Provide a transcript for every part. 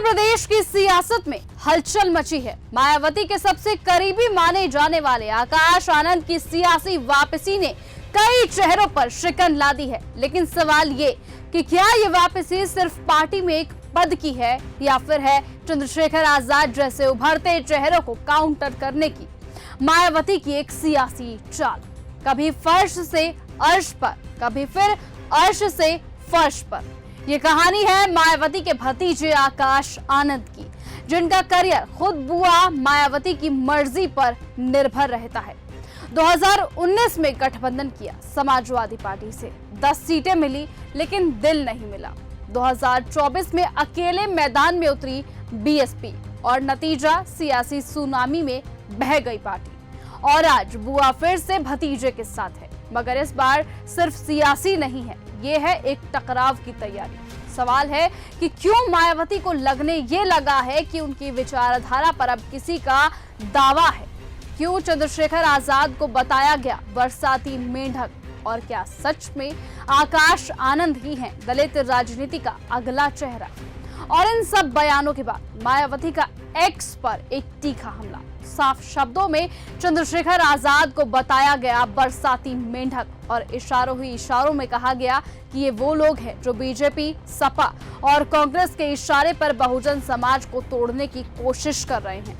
प्रदेश की सियासत में हलचल मची है। मायावती के सबसे करीबी माने जाने वाले आकाश आनंद की सियासी वापसी ने कई चेहरों पर शिकन ला दी है। लेकिन सवाल ये कि क्या ये वापसी सिर्फ पार्टी में एक पद की है या फिर है चंद्रशेखर आजाद जैसे उभरते चेहरों को काउंटर करने की मायावती की एक सियासी चाल। कभी फर्श से अर्श पर, कभी फिर अर्श से फर्श पर। ये कहानी है मायावती के भतीजे आकाश आनंद की, जिनका करियर खुद बुआ मायावती की मर्जी पर निर्भर रहता है। 2019 में गठबंधन किया समाजवादी पार्टी से, 10 सीटें मिली लेकिन दिल नहीं मिला। 2024 में अकेले मैदान में उतरी बीएसपी और नतीजा सियासी सुनामी में बह गई पार्टी। और आज बुआ फिर से भतीजे के साथ है, मगर इस बार सिर्फ सियासी नहीं है, ये है एक टकराव की तैयारी। सवाल है कि क्यों मायावती को लगने ये लगा है कि उनकी विचारधारा पर अब किसी का दावा है। क्यों चंद्रशेखर आजाद को बताया गया बरसाती मेंढक, और क्या सच में आकाश आनंद ही हैं दलित राजनीति का अगला चेहरा। और इन सब बयानों के बाद मायावती का एक्स पर एक तीखा हमला। साफ शब्दों में चंद्रशेखर आजाद को बताया गया बरसाती मेंढक और इशारों ही इशारों में कहा गया कि ये वो लोग हैं जो बीजेपी, सपा और कांग्रेस के इशारे पर बहुजन समाज को तोड़ने की कोशिश कर रहे हैं।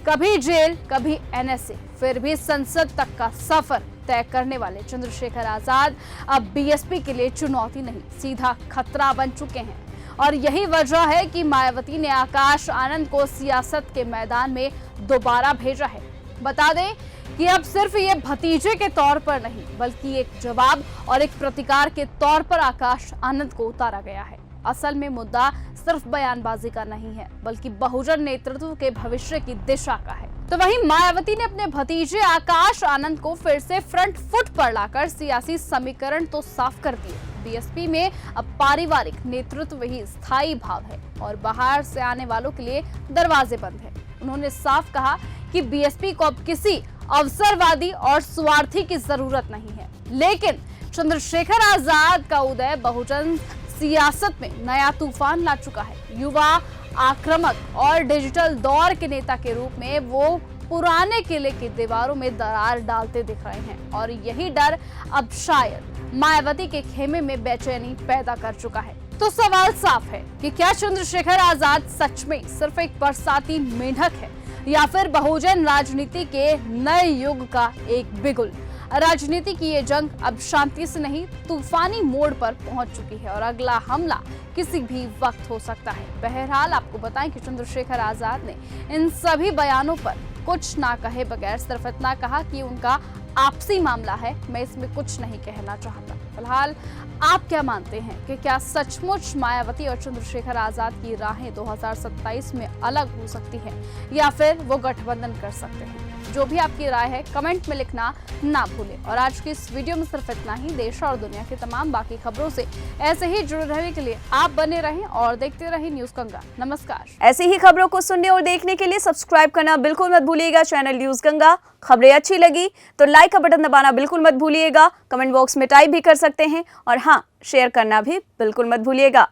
कभी जेल, कभी एनएसए, फिर भी संसद तक का सफर तय करने वाले चंद्रशेखर आजाद अब बीएसपी के लिए चुनौती नहीं, सीधा खतरा बन चुके हैं। और यही वजह है कि मायावती ने आकाश आनंद को सियासत के मैदान में दोबारा भेजा है। बता दें कि अब सिर्फ ये भतीजे के तौर पर नहीं, बल्कि एक जवाब और एक प्रतिकार के तौर पर आकाश आनंद को उतारा गया है। असल में मुद्दा सिर्फ बयानबाजी का नहीं है, बल्कि बहुजन नेतृत्व के भविष्य की दिशा का है। तो वहीं मायावती ने अपने भतीजे आकाश आनंद को फिर से फ्रंट फुट पर लाकर सियासी समीकरण तो साफ कर दिए। बीएसपी में अब पारिवारिक नेतृत्व ही स्थायी भाव है और बाहर से आने वालों के लिए दरवाजे बंद है। उन्होंने साफ कहा कि बीएसपी को अब किसी अवसरवादी और स्वार्थी की जरूरत नहीं है। लेकिन चंद्रशेखर आजाद का उदय बहुजन सियासत में नया तूफान ला चुका है। युवा, आक्रामक और डिजिटल दौर के नेता के रूप में वो पुराने किले की दीवारों में दरार डालते दिख रहे हैं। और यही डर अब शायद मायावती के खेमे में बेचैनी पैदा कर चुका है। तो सवाल साफ है कि क्या चंद्रशेखर आजाद सच में सिर्फ एक बरसाती मेंढक है या फिर बहुजन राजनीति के नए युग का एक बिगुल। राजनीति की ये जंग अब शांति से नहीं, तूफानी मोड़ पर पहुंच चुकी है और अगला हमला किसी भी वक्त हो सकता है। बहरहाल आपको बताएं कि चंद्रशेखर आजाद ने इन सभी बयानों पर कुछ ना कहे बगैर सिर्फ इतना कहा कि उनका आपसी मामला है, मैं इसमें कुछ नहीं कहना चाहता। फिलहाल आप क्या मानते हैं कि क्या सचमुच मायावती और चंद्रशेखर आजाद की राहें 2027 में अलग हो सकती हैं या फिर वो गठबंधन कर सकते हैं? जो भी आपकी राय है कमेंट में लिखना ना भूलें। और आज की इस वीडियो में सिर्फ इतना ही। देश और दुनिया की तमाम बाकी खबरों से ऐसे ही जुड़े रहने के लिए आप बने रहें और देखते रहें न्यूज गंगा। नमस्कार। ऐसी ही खबरों को सुनने और देखने के लिए सब्सक्राइब करना बिल्कुल मत भूलिएगा चैनल न्यूज गंगा। खबरें अच्छी लगी तो लाइक का बटन दबाना बिल्कुल मत भूलिएगा। कमेंट बॉक्स में टाइप भी कर सकते हैं और हाँ, शेयर करना भी बिल्कुल मत भूलिएगा।